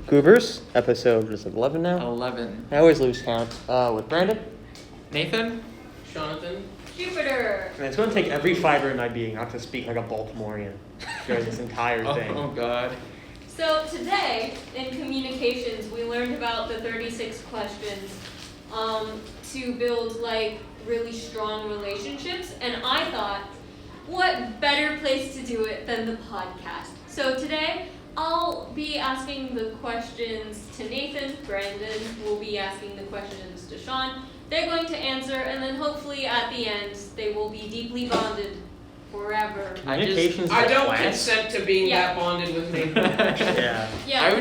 Goobers, episode, is it 11 now? 11. I always lose count. With Brandon. Nathan? Jonathan? Jupiter! And it's going to take every fiber in my being not to speak like a Baltimorean during this entire thing. Oh, God. So today, in communications, we learned about the 36 questions to build, like, really strong relationships. And I thought, what better place to do it than the podcast? So today, I'll be asking the questions to Nathan. Brandon will be asking the questions to Shawn. They're going to answer, and then hopefully at the end, they will be deeply bonded forever. I don't consent to being that bonded with Nathan. Yeah. I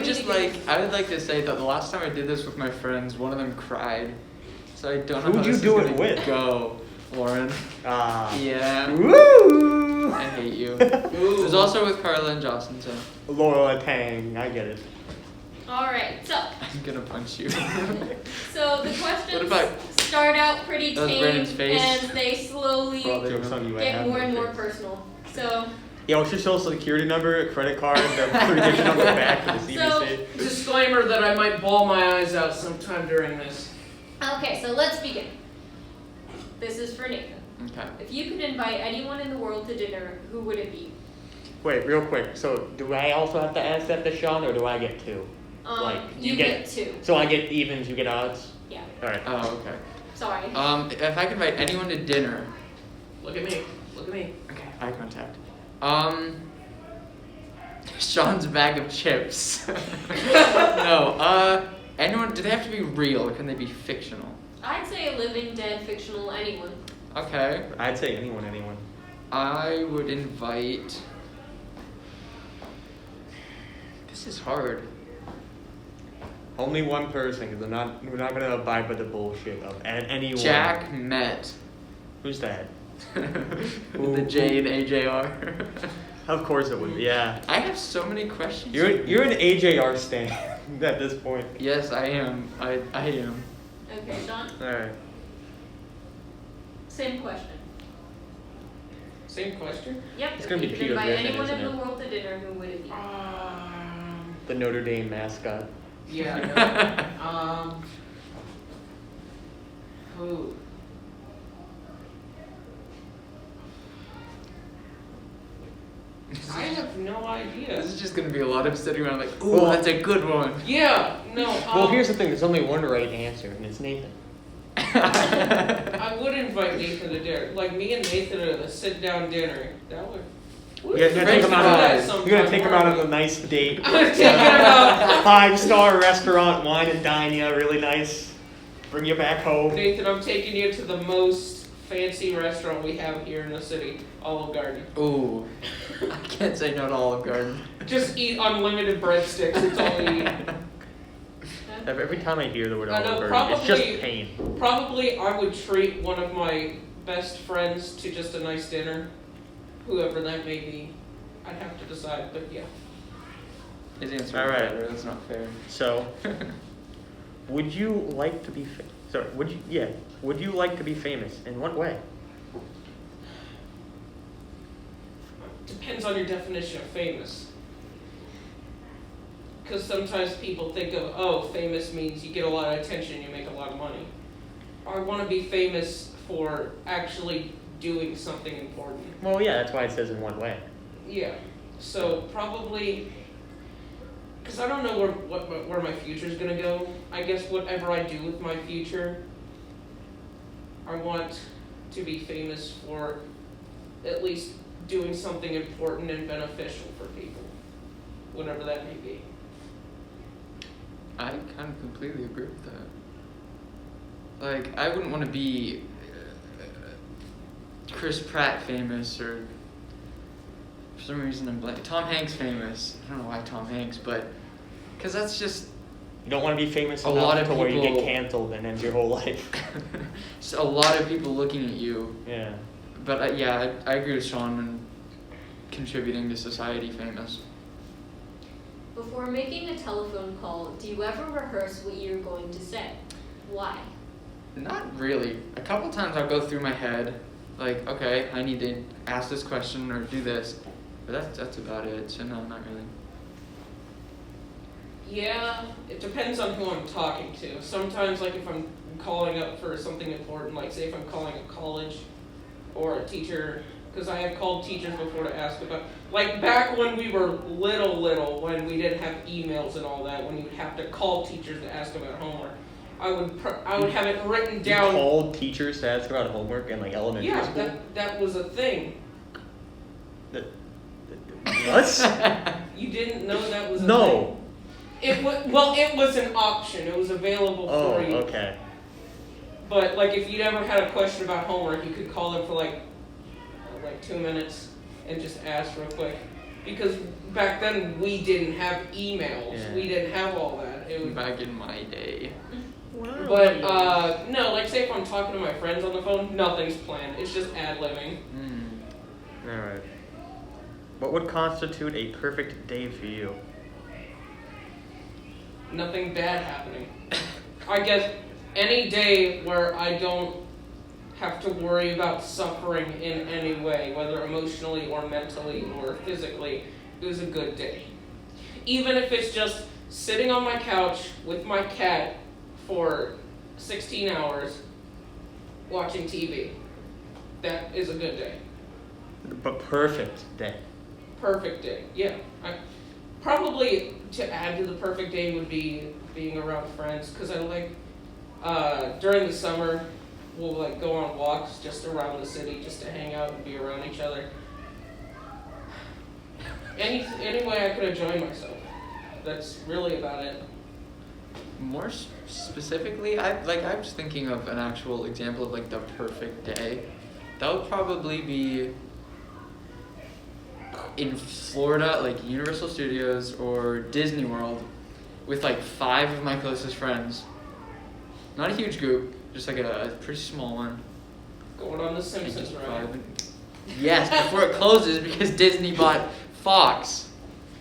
would like to say that the last time I did this with my friends, one of them cried. So I don't know how this is gonna go, Lauren. Yeah. Woo! I hate you. It was also with Carla and Jocelyn, so. Laura Tang, I get it. Alright, so. I'm gonna punch you. So the questions start out pretty tame, and they slowly get more and more personal. So. Yeah, what's your social security number, credit card, the 3-digit on the back for the CBC? Disclaimer that I might bawl my eyes out sometime during this. Okay, so let's begin. This is for Nathan. Okay. If you could invite anyone in the world to dinner, who would it be? Wait, real quick. So, do I also have to ask that to Shawn, or do I get two? You get two. So I get evens, you get odds? Yeah. Alright. Oh, okay. Sorry. If I could invite anyone to dinner. Look at me. Look at me. Okay, eye contact. Shawn's bag of chips. No, anyone, do they have to be real, or can they be fictional? I'd say a living, dead, fictional, anyone. Okay. I'd say anyone. I would invite... This is hard. Only one person, because we're not gonna abide by the bullshit of anyone. Jack Met. Who's that? The J in AJR. Of course it would, yeah. I have so many questions. You're an AJR stan at this point. Yes, I am. I am. Okay, Shawn? Alright. Same question. Same question? Yep. It's gonna be If you Peter could invite Griffin, anyone in isn't the it? world to dinner, who would it be? The Notre Dame mascot. Yeah, I know. Who? I have no idea. This is just gonna be a lot of sitting around like, ooh, that's a good one. Yeah, no. Well, here's the thing. There's only one right answer, and it's Nathan. I would invite Nathan to dinner. Like, me and Nathan at a sit-down dinner. That would... You're gonna take him out on a nice date. I'm gonna take him out. 5-star restaurant, wine and dine you, really nice. Bring you back home. Nathan, I'm taking you to the most fancy restaurant we have here in the city, Olive Garden. Ooh, I can't say no to Olive Garden. Just eat unlimited breadsticks. It's all you eat. Every time I hear the word I know, Olive Garden, it's just pain. Probably I would treat one of my best friends to just a nice dinner. Whoever that may be. I'd have to decide, but yeah. His answer all right. better. That's not fair. So, would you like to be would you like to be famous? In what way? Depends on your definition of famous. Because sometimes people think of, famous means you get a lot of attention, you make a lot of money. I want to be famous for actually doing something important. Well, yeah, that's why it says in one way. Yeah. So probably, because I don't know where my future is going to go. I guess whatever I do with my future, I want to be famous for at least doing something important and beneficial for people, whatever that may be. I kind of completely agree with that. Like, I wouldn't want to be Chris Pratt famous, or for some reason I'm blank. Tom Hanks famous. I don't know why Tom Hanks, but because that's just... You don't want to be famous enough lot of to where you people- get canceled and end your whole life. Just a lot of people looking at you. Yeah. But I agree with Shawn in contributing to society famous. Before making a telephone call, do you ever rehearse what you're going to say? Why? Not really. A couple times I'll go through my head, like, okay, I need to ask this question or do this. But that's about it. So no, not really. Yeah, it depends on who I'm talking to. Sometimes, like, if I'm calling up for something important, like, say if I'm calling a college or a teacher, because I have called teachers before to ask about, like, back when we were little, when we didn't have emails and all that, when you'd have to call teachers to ask about homework, I would have it written down. You called teachers to ask about homework in, like, elementary school? Yeah, that was a thing. What? You didn't know that was a thing? No. It was an option. It was available for you. Oh, okay. But like, if you ever had a question about homework, you could call them for like 2 minutes and just ask real quick. Because back then we didn't have emails. Yeah. We didn't have all that. It was Back in my day. But no, like say if I'm talking to my friends on the phone, nothing's planned. It's just ad-libbing. All right. What would constitute a perfect day for you? Nothing bad happening. I guess any day where I don't have to worry about suffering in any way, whether emotionally or mentally or physically, is a good day. Even if it's just sitting on my couch with my cat for 16 hours watching TV. That is a good day. But perfect day. Perfect day, yeah. Probably to add to the perfect day would be being around friends, because I like, during the summer, we'll like go on walks just around the city just to hang out and be around each other. Any way I could enjoy myself. That's really about it. More specifically, I was thinking of an actual example of like the perfect day. That would probably be in Florida, like Universal Studios or Disney World, with like 5 of my closest friends. Not a huge group, just like a pretty small one. Going on The Simpsons, right? Yes, before it closes because Disney bought Fox.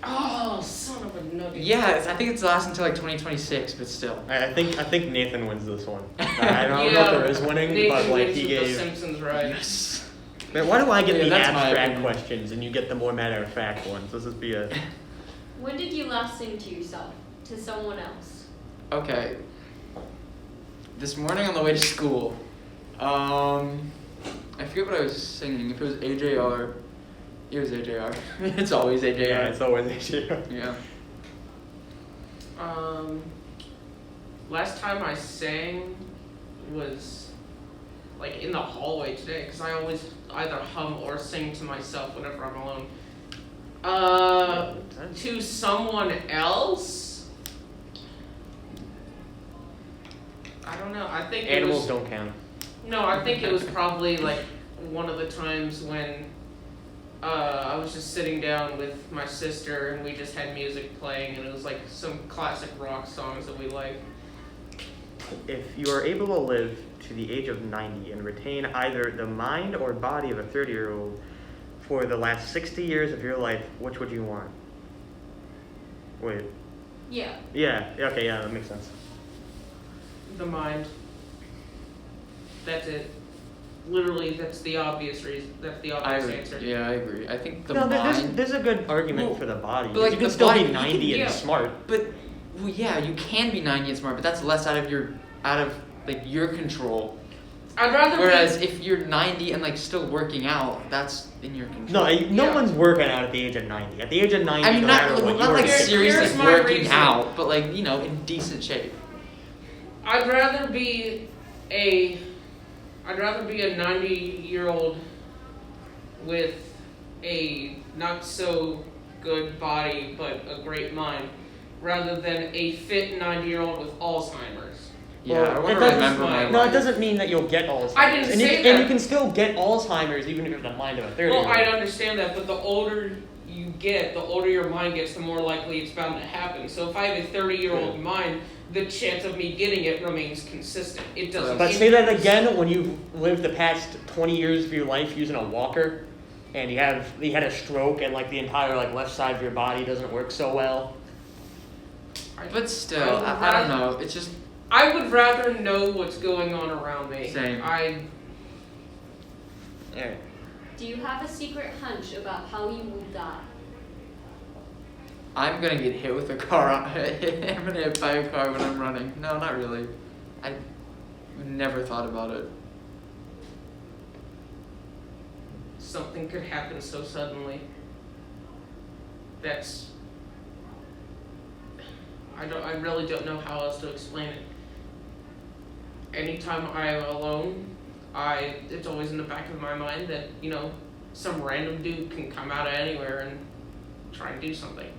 Oh, son of a nugget. Yeah, I think it's last until like 2026, but still. I think Nathan wins this one. I don't know if there is winning, Nathan but like wins he with gave. The Simpsons, right? Yes. Man, why do I get the that's my abstract opinion. questions and you get the more matter-of-fact ones? This is be a... When did you last sing to yourself? To someone else? Okay. This morning on the way to school, I forget what I was singing. If it was AJR, it was AJR. It's always AJR. Yeah, it's always AJR. Yeah. Last time I sang was like in the hallway today, because I always either hum or sing to myself whenever I'm alone. To someone else? I don't know. I think Animals don't count. No, I think it was probably like one of the times when I was just sitting down with my sister and we just had music playing and it was like some classic rock songs that we like. If you are able to live to the age of 90 and retain either the mind or body of a 30-year-old for the last 60 years of your life, which would you want? Wait. Yeah. Yeah, okay, yeah, that makes sense. The mind. That's it. Literally, that's the obvious reason. That's the obvious answer. Yeah, I agree. I think the No, mind. there's a good argument Well, for the body. but, like, you can the still body- be you 90 can- and yeah. smart. But well, yeah, you can be 90 and smart, but that's less out of your control. I'd rather Whereas if you're 90 and like still working out, that's in your control. No Yeah. one's working out at the age of 90. At the age of 90, I mean, no not matter what, not you like are Here- seriously here's my working reason. out, but like in decent shape. I'd rather be a 90-year-old with a not so good body but a great mind, rather than a fit 90-year-old with Alzheimer's. Yeah, Well, I it want to doesn't- remember my No, it life. doesn't mean that you'll get Alzheimer's. I didn't and say And that. you can still get Alzheimer's even if you have the mind of a 30. Well, I understand that, but the older you get, the older your mind gets, the more likely it's bound to happen. So if I have a 30-year-old mind, the chance of me getting it remains consistent. It doesn't. But say that again when you've lived the past 20 years of your life using a walker, and you had a stroke, and like the entire like left side of your body doesn't work so well. But still, I don't know. It's just I would rather know what's going on around me. Same. Do you have a secret hunch about how you will die? I'm gonna get hit with a car. I'm gonna get hit by a car when I'm running. No, not really. I never thought about it. Something could happen so suddenly. That's. I really don't know how else to explain it. Anytime I'm alone, it's always in the back of my mind that, some random dude can come out of anywhere and try and do something.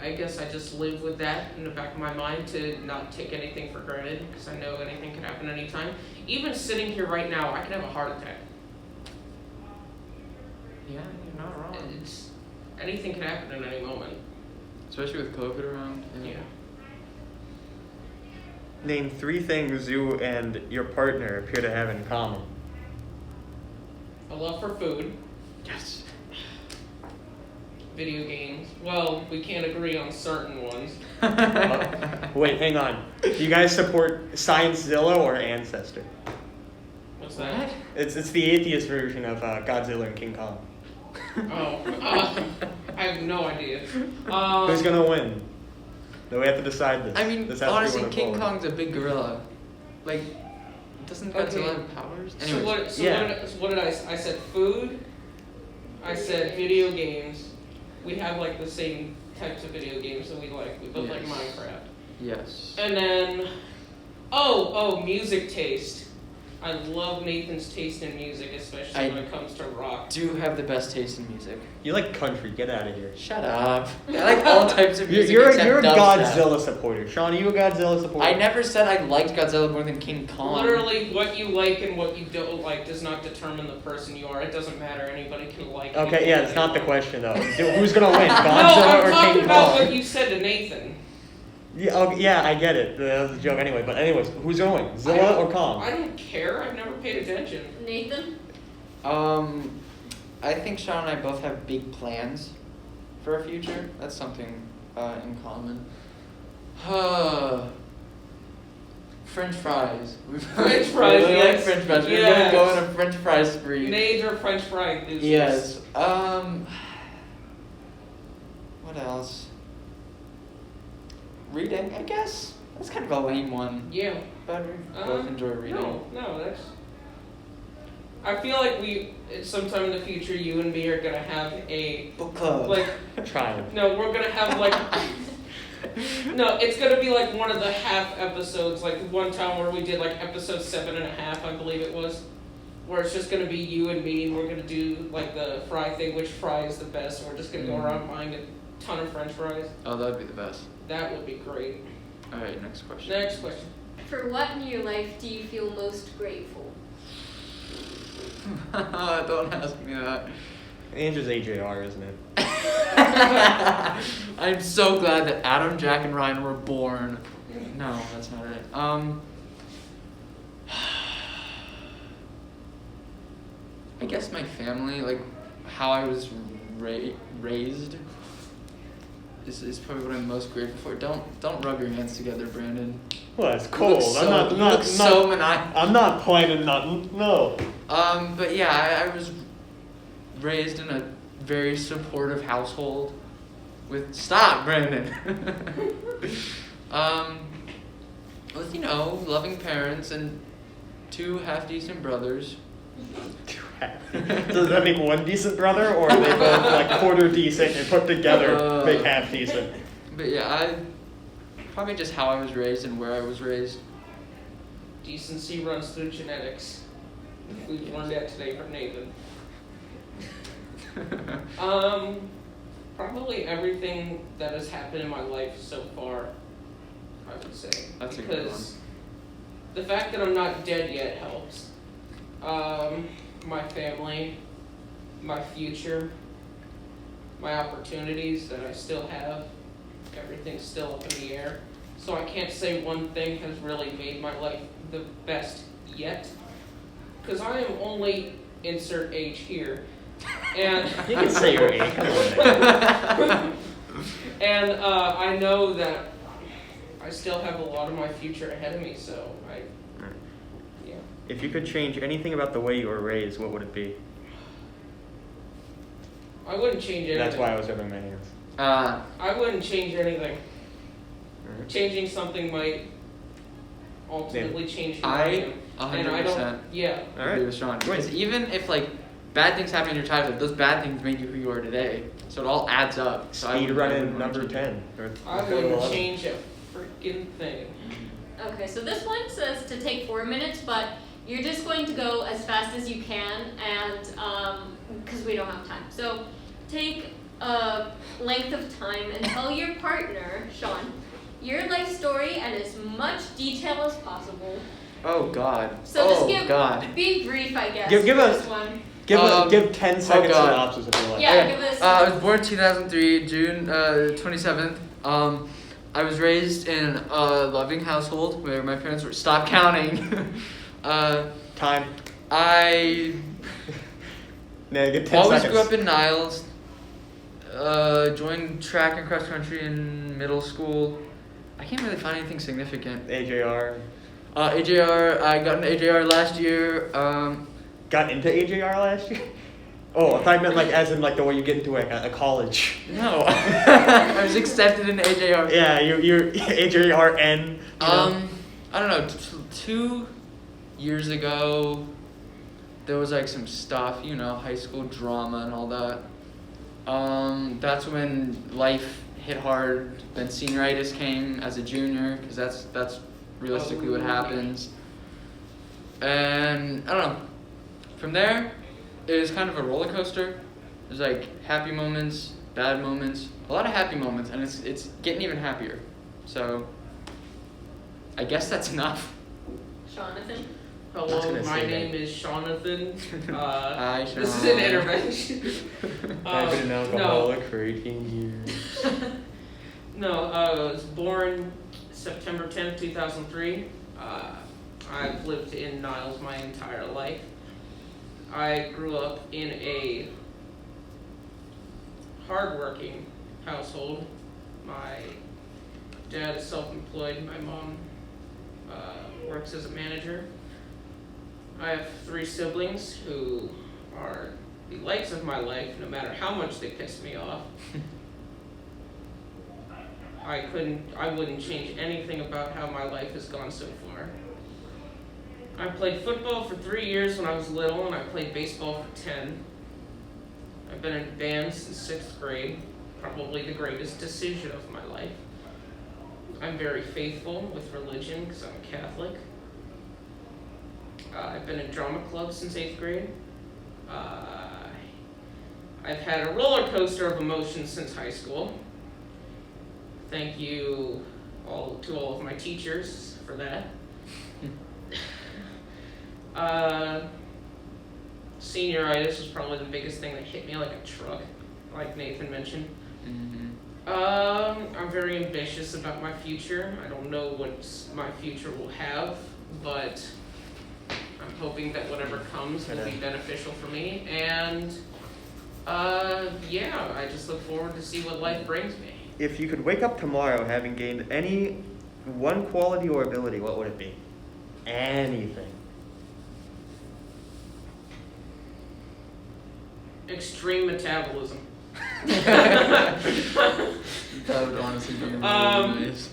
I guess I just live with that in the back of my mind to not take anything for granted, because I know anything can happen anytime. Even sitting here right now, I could have a heart attack. Yeah, you're not wrong. Anything can happen at any moment. Especially with COVID around. Yeah. Name 3 things you and your partner appear to have in common. A love for food. Yes. Video games. Well, we can't agree on certain ones. Wait, hang on. Do you guys support ScienceZilla or Ancestor? What's that? It's the atheist version of Godzilla and King Kong. I have no idea. Who's gonna win? No, we have to decide this. I mean, This has to be honestly, one of King both. Kong's a big gorilla. Like, doesn't Godzilla Okay. have powers? So Anyways, what did I said food. I said video games. We have like the same types of video games that we like. We both like Yes. Minecraft. yes. And then, music taste. I love Nathan's taste in music, especially when it comes to rock. Do have the best taste in music. You like country? Get out of here. Shut up. I like all types of music. You're a except dubstep. Godzilla supporter. Sean, are you a Godzilla supporter? I never said I liked Godzilla more than King Kong. Literally, what you like and what you don't like does not determine the person you are. It doesn't matter. Anybody can like. Okay, yeah, that's not the question though. Who's gonna win, No, Godzilla I'm or talking King about Kong? what you said to Nathan. Yeah, yeah, I get it. That was a joke anyway. But anyways, who's gonna win, I Zilla don't- or Kong? I don't care. I've never paid attention. Nathan? I think Shawn and I both have big plans for our future. That's something in common. French fries. French fries, We really yes. like French fries. We're Yes. gonna go on a French fry spree. Major French fry enthusiast. Yes. What else? Reading, I guess. That's kind of a lame one. Yeah. But we both enjoy reading. No, that's. I feel like sometime in the future, you and me are gonna have a Book club. Trying. No, we're gonna have like. No, it's gonna be like one of the half episodes, like one time where we did like episode 7.5, I believe it was, where it's just gonna be you and me, and we're gonna do like the fry thing, which fry is the best, and we're just gonna go around buying a ton of French fries. Oh, that'd be the best. That would be great. All right, next question. Next question. For what in your life do you feel most grateful? Don't ask me that. The answer's AJR, isn't it? I'm so glad that Adam, Jack, and Ryan were born. No, that's not it. I guess my family, like how I was raised, is probably what I'm most grateful for. Don't rub your hands together, Brandon. Well, it's You cold. look so maniacal. I'm not planning nothing. No. But yeah, I was raised in a very supportive household with stop, Brandon. With loving parents and 2 half-decent brothers. Does that make one decent brother, or are they both like quarter decent and put together make half decent? But yeah, probably just how I was raised and where I was raised. Decency runs through genetics. We've learned that today from Nathan. Probably everything that has happened in my life so far, I would say. That's a good one. Because the fact that I'm not dead yet helps. My family, my future, my opportunities that I still have, everything's still up in the air. So I can't say one thing has really made my life the best yet. Because I am only insert age here. And You can say your age. Come on. and I know that I still have a lot of my future ahead of me, so yeah. If you could change anything about the way you were raised, what would it be? I wouldn't change anything. That's why I was rubbing my hands. I wouldn't change anything. Alright. Changing something might ultimately change who I I am. And I 100% don't. Yeah. Alright. agree with Shawn. Because even if like bad things happen in your childhood, those bad things made you who you are today. So it all adds up. So I Speed wouldn't- I running wouldn't wanna number change it. 10. Or I go to wouldn't 11. change a freaking thing. Okay, so this one says to take 4 minutes, but you're just going to go as fast as you can, and because we don't have time. So take a length of time and tell your partner, Shawn, your life story in as much detail as possible. Oh God. So just give God. be brief, I guess. Give for us- this one. Give 10 second God. synopsis if you like. Yeah, Okay. give us. I was born 2003, June 27th. I was raised in a loving household where my parents were stop counting. Time. I Nah, get 10 always seconds. grew up in Niles. Joined track and cross country in middle school. I can't really find anything significant. AJR. AJR. I got an AJR last year. Got into AJR last year? Oh, I thought you meant like as in like the way you get into a college. No, I was accepted in AJR. Yeah, you're AJRN. You know? I don't know. 2 years ago, there was like some stuff, you know, high school drama and all that. That's when life hit hard. Then senioritis came as a junior, because that's realistically what Oh, happens. And I don't know. From there, it was kind of a roller coaster. There's like happy moments, bad moments, a lot of happy moments, and it's getting even happier. So I guess that's enough. Jonathan. I was Hello, gonna my say name that. is Jonathan. Hi, Shawn. This is an intervention. I've been an no, alcoholic for 18 years. no. I was born September 10th, 2003. I've lived in Niles my entire life. I grew up in a hardworking household. My dad is self-employed. My mom works as a manager. I have 3 siblings who are the lights of my life, no matter how much they piss me off. I wouldn't change anything about how my life has gone so far. I played football for 3 years when I was little, and I played baseball for 10. I've been in band since 6th grade, probably the greatest decision of my life. I'm very faithful with religion because I'm a Catholic. I've been in drama club since 8th grade. I've had a roller coaster of emotions since high school. Thank you to all of my teachers for that. Senioritis was probably the biggest thing that hit me like a truck, like Nathan mentioned. I'm very ambitious about my future. I don't know what my future will have, but I'm hoping that whatever comes will be beneficial for me. And yeah, I just look forward to see what life brings me. If you could wake up tomorrow having gained any one quality or ability, what would it be? Anything. Extreme metabolism. That would honestly be really nice.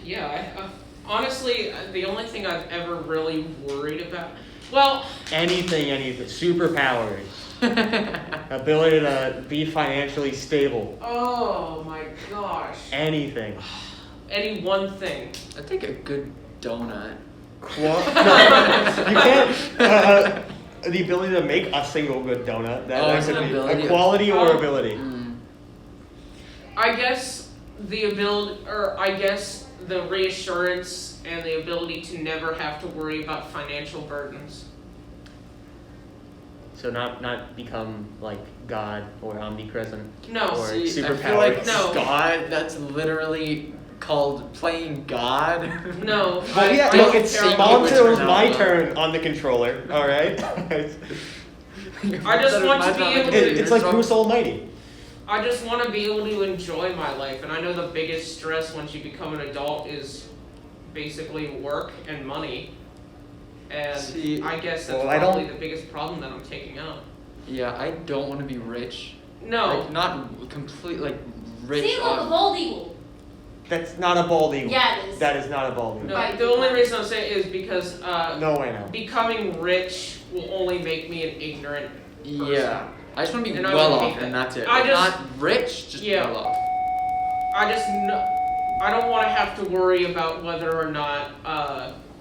Yeah, honestly, the only thing I've ever really worried about, well, Anything. Superpowers. Ability to be financially stable. oh my gosh, Anything. any one thing. I think a good donut. No, you can't. The ability to make a single good donut. That it's could an be ability. a quality or Oh. ability. I guess the ability, or I guess the reassurance and the ability to never have to worry about financial burdens. So not become like God or omnipresent No, or See, superpowers. I feel like No. God, that's literally called playing God. No. Well, yeah, I no, don't it's care Bob about said it was turn my out, turn on the controller. All right. I just want to be able to- It's like Bruce Almighty. I just want to be able to enjoy my life, and I know the biggest stress once you become an adult is basically work and money. And See, I guess that's well, I probably don't- the biggest problem that I'm taking up. Yeah, I don't want to be rich. No. Like, not complete, like, rich. See, look, a bald eagle. That's not a bald eagle. Yeah, it is. That is not a bald eagle. No, Right. the only reason I'm saying is because No way, no. becoming rich will only make me an ignorant person. Yeah. I just want to be And I well would off, hate that. and that's it. I Like, just- not rich, just Yeah. well off. I don't want to have to worry about whether or not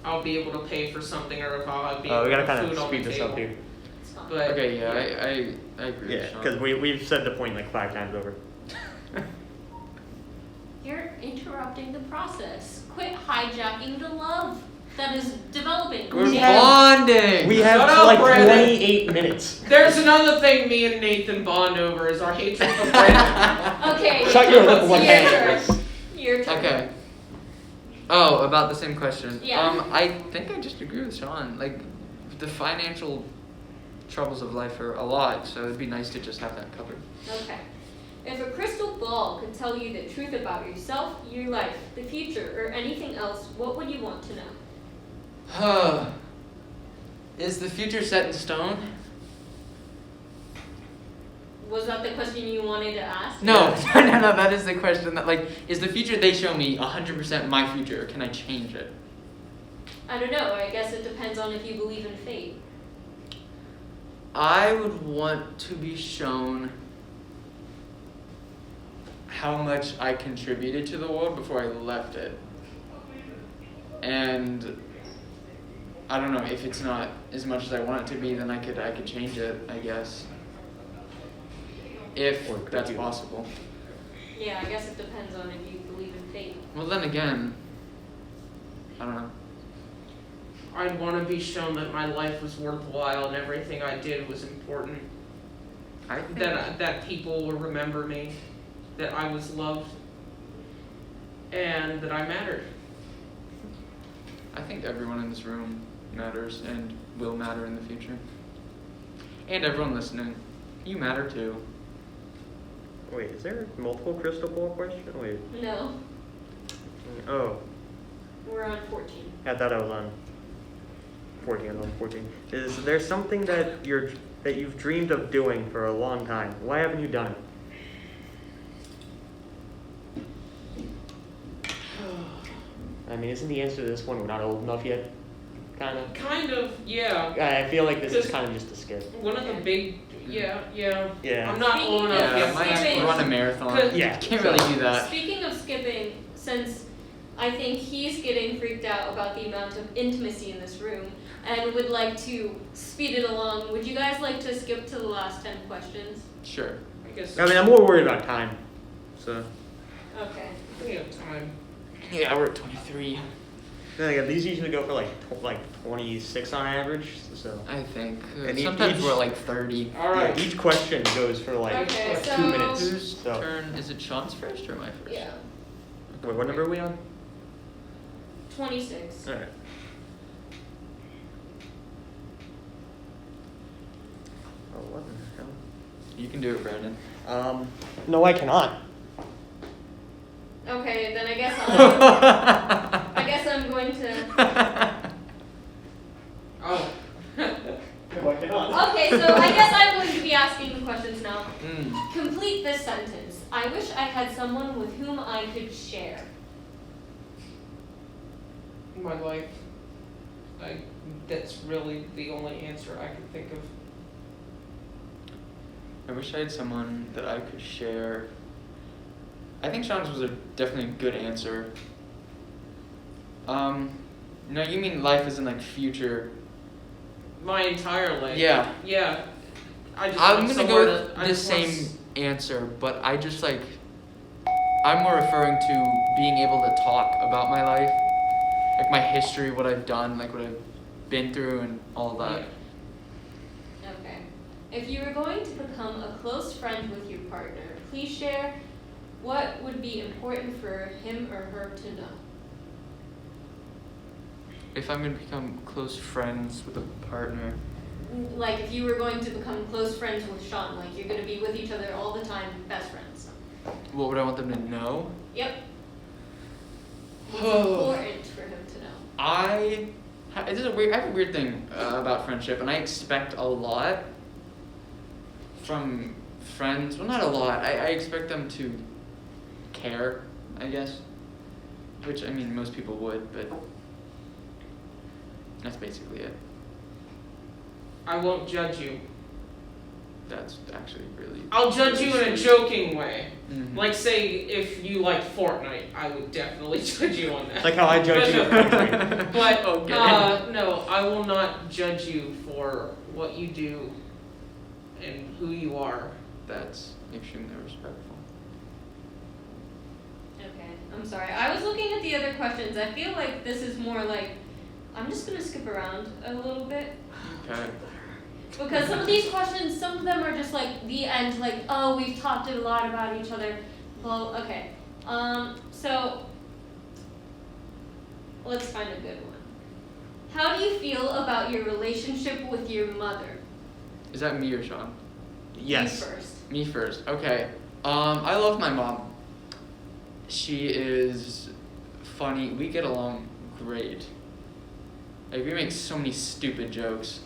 I'll be able to pay for something or if I'll be able Oh, we to gotta put kind food of on the speed this table. up here. It's fine. But Okay, yeah, I agree Yeah, with Shawn. because we've said the point like 5 times over. You're interrupting the process. Quit hijacking the love that is developing. We're We have- bonding! We have Shut up, like Brandon. 28 minutes. there's another thing me and Nathan bond over is our hatred for Brandon. Okay. Shut your lip and let Your me turn. answer this. Your turn. Okay. Oh, about the same question. Yeah. I think I just agree with Shawn. Like, the financial troubles of life are a lot, so it'd be nice to just have that covered. Okay. If a crystal ball could tell you the truth about yourself, your life, the future, or anything else, what would you want to know? Is the future set in stone? Was that the question you wanted to ask? No, no, that is the question. That, like, is the future they show me 100% my future, or can I change it? I don't know. I guess it depends on if you believe in fate. I would want to be shown how much I contributed to the world before I left it. And I don't know, if it's not as much as I want it to be, then I could change it, I guess. If Or could that's you? possible. Yeah, I guess it depends on if you believe in fate. Well, then again, I don't know. I'd want to be shown that my life was worthwhile and everything I did was important. I think That people will remember me, that I was loved, and that I mattered. I think everyone in this room matters and will matter in the future. And everyone listening, you matter too. Wait, is there multiple crystal ball question? Wait. No, Oh, we're on 14. I thought I was on 14. I was on 14. Is there something that you've dreamed of doing for a long time? Why haven't you done it? I mean, isn't the answer to this one we're not old enough yet? Kind of. Kind of, yeah. I feel like this is Just- kind of just a skip. One of the big, yeah. Yeah. I'm not old enough Yeah, yet. might have to skipping. run a marathon. Cause- Yeah. Can't really do that. Speaking of skipping, since I think he's getting freaked out about the amount of intimacy in this room and would like to speed it along, would you guys like to skip to the last 10 questions? Sure. I guess I mean, I'm more worried about time. So, Okay. we have time. Yeah, we're at 23. these usually go for like 26 on average. So, I think. And Sometimes each- we're at like 30. Alright. yeah, each question goes for like Okay, 2 so- minutes. Whose So, turn? Is it Shawn's first or my first? Yeah. wait, what number are we on? 26. All right. Oh, what the hell? You can do it, Brandon. No, I cannot. Okay, then I guess I'm going to. Oh. No, I cannot. Okay, so I guess I'm going to be asking the questions now. Mm. Complete this sentence. I wish I had someone with whom I could share. My life. That's really the only answer I can think of. I wish I had someone that I could share. I think Shawn's was definitely a good answer. No, you mean life as in like future? My entire life. Yeah. Yeah. I just I'm want gonna somewhere go with to- I the just want same answer, but I just like. I'm more referring to being able to talk about my life, like my history, what I've done, like what I've been through, and all that. Yeah. Okay. If you were going to become a close friend with your partner, please share what would be important for him or her to know. If I'm gonna become close friends with a partner, Like if you were going to become close friends with Shawn, like you're going to be with each other all the time, best friends. what would I want them to know? Yep. What's important for him to know? I have a weird thing about friendship, and I expect a lot from friends. Well, not a lot. I expect them to care, I guess. Which, I mean, most people would, but that's basically it. I won't judge you. That's actually really... I'll judge you in a joking way. Mhm. Like, say, if you like Fortnite, I would definitely judge you on that. Like how I judge you. But, Okay. no, I will not judge you for what you do and who you are. That's extremely respectful. Okay, I'm sorry. I was looking at the other questions. I feel like this is more like, I'm just gonna skip around a little bit. Okay. Because some of these questions, some of them are just like the end, like, oh, we've talked a lot about each other. Well, okay. So let's find a good one. How do you feel about your relationship with your mother? Is that me or Shawn? Yes. You first. Me first. Okay. I love my mom. She is funny. We get along great. Like, we make so many stupid jokes,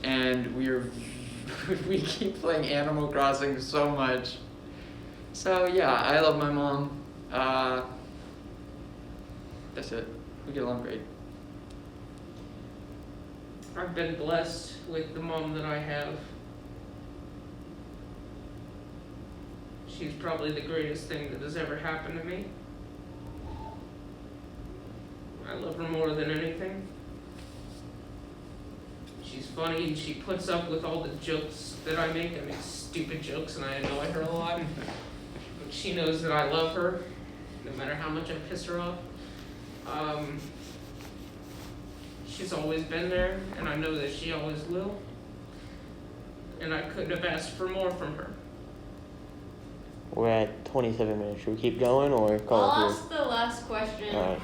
and we keep playing Animal Crossing so much. So yeah, I love my mom. That's it. We get along great. I've been blessed with the mom that I have. She's probably the greatest thing that has ever happened to me. I love her more than anything. She's funny and she puts up with all the jokes that I make. I make stupid jokes and I annoy her a lot. But she knows that I love her, no matter how much I piss her off. She's always been there, and I know that she always will. And I couldn't have asked for more from her. We're at 27 minutes. Should we keep going or call I'll it ask the last question. here? Alright.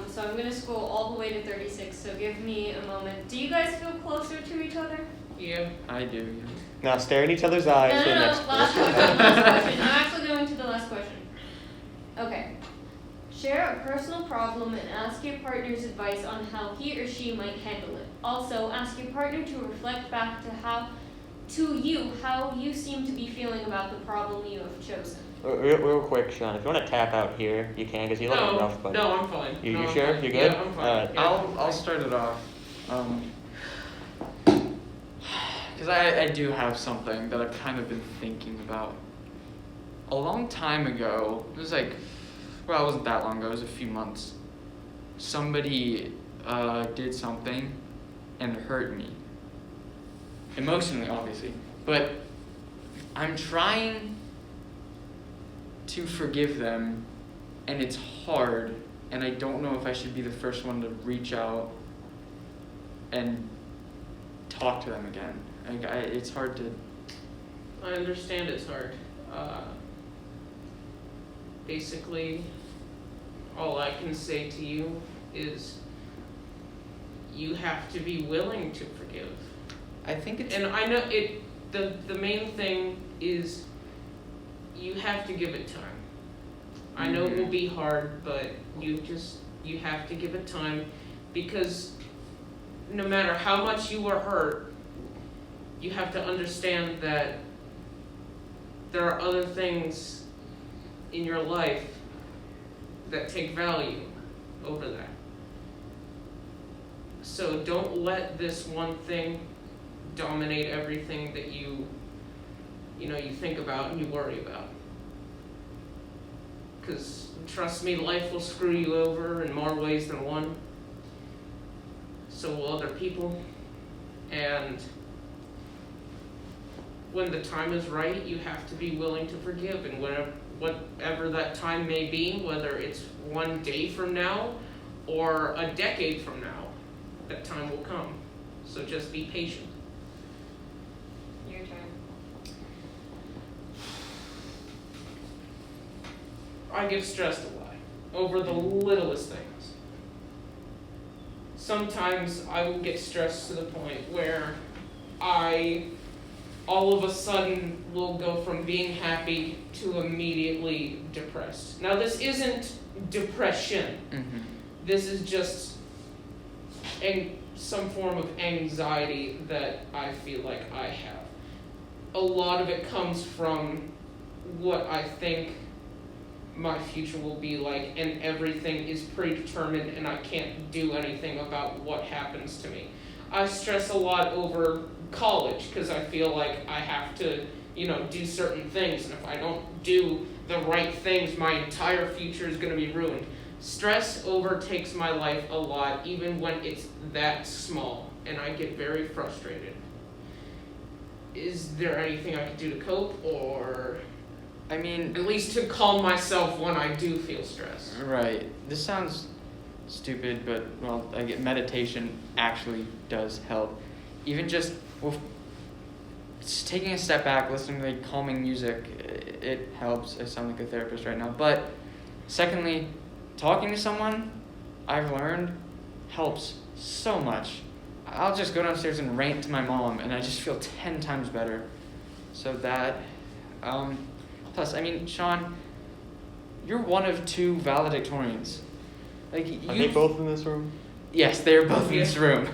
So I'm gonna scroll all the way to 36, so give me a moment. Do you guys feel closer to each other? Yeah. I do. Yeah. Now stare in each other's eyes No, for the no, next no, last question, last question. I'm actually going to the last question. Okay. Share a personal problem and ask your partner's advice on how he or she might handle it. Also, ask your partner to reflect back to how you seem to be feeling about the problem you have chosen. Real quick, Shawn, if you want to tap out here, you can, because you look rough, but... No, I'm fine. You I'm sure? fine. You good? Yeah, I'm fine. Alright. Yeah. I'll start it off. Because I do have something that I've kind of been thinking about. A long time ago, it was like, well, it wasn't that long ago, it was a few months. Somebody did something and hurt me. Emotionally, obviously. But I'm trying to forgive them, and it's hard, and I don't know if I should be the first one to reach out and talk to them again. It's hard to... I understand it's hard. Basically, all I can say to you is you have to be willing to forgive. I think it's... And I know it. The main thing is you have to give it time. I know it will be hard, but you have to give it time, because no matter how much you were hurt, you have to understand that there are other things in your life that take value over that. So don't let this one thing dominate everything that you think about and you worry about. Because trust me, life will screw you over in more ways than one. So will other people. And when the time is right, you have to be willing to forgive. And whatever that time may be, whether it's one day from now or a decade from now, that time will come. So just be patient. Your turn. I get stressed a lot over the littlest things. Sometimes I will get stressed to the point where I all of a sudden will go from being happy to immediately depressed. Now this isn't depression. Mm-hmm. This is just some form of anxiety that I feel like I have. a lot of it comes from what I think my future will be like, and everything is predetermined and I can't do anything about what happens to me. I stress a lot over college because I feel like I have to, do certain things, and if I don't do the right things, my entire future is going to be ruined. Stress overtakes my life a lot, even when it's that small, and I get very frustrated. Is there anything I could do to cope, or I mean, at least to calm myself when I do feel stressed? right. This sounds stupid, but well, I get meditation actually does help. Even just taking a step back, listening to like calming music, it helps. I sound like a therapist right now. But secondly, talking to someone, I've learned, helps so much. I'll just go downstairs and rant to my mom, and I just feel 10 times better. So that, plus, I mean, Shawn, you're one of 2 valedictorians. Like Are they both in this room? Yes, they're both in this room.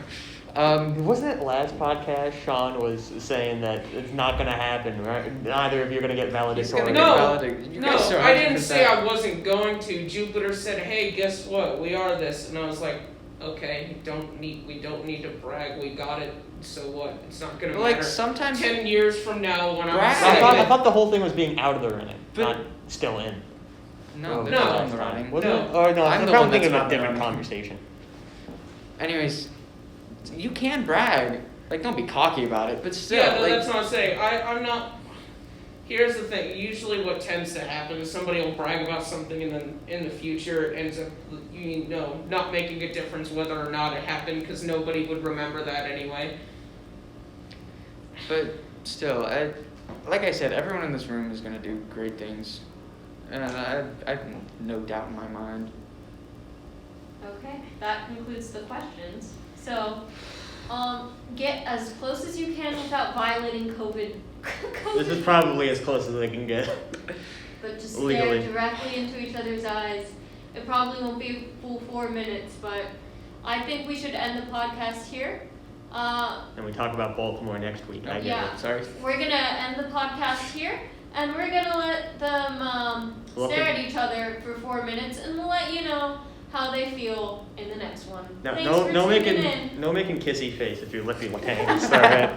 Wasn't it last podcast Shawn was saying that it's not going to happen, right? Neither of you are going to get valedictorian. I didn't say I wasn't going to. Jupiter said, "Hey, guess what? We are this," and I was like, "Okay, we don't need to brag. We got it. So what? It's not going to matter." Like sometimes 10 years from now, when I'm I thought the whole thing was being out of the running, But- not still in. No, Oh, they're No. still in the running. Wasn't No. it? Oh, no, I'm I'm the probably one thinking that's of not a different running. conversation. Anyways, you can brag. Like, don't be cocky about it, but still, Yeah, no, like, that's what I'm saying. I'm not. Here's the thing. Usually, what tends to happen is somebody will brag about something, and then in the future ends up, not making a difference whether or not it happened, because nobody would remember that anyway. but still, like I said, everyone in this room is gonna do great things, and I've no doubt in my mind. Okay, that concludes the questions. So, get as close as you can without violating COVID. This is probably as close as they can get. But just legally. stare directly into each other's eyes. It probably won't be a full 4 minutes, but I think we should end the podcast here. And we talk about Baltimore next week. I get Yeah. it. Sorry. We're gonna end the podcast here, and we're gonna let them Look stare at- at each other for 4 minutes, and we'll let you know how they feel in the next one. No, Thanks no, for no tuning making, in. no making kissy face if you're licking hands. All right.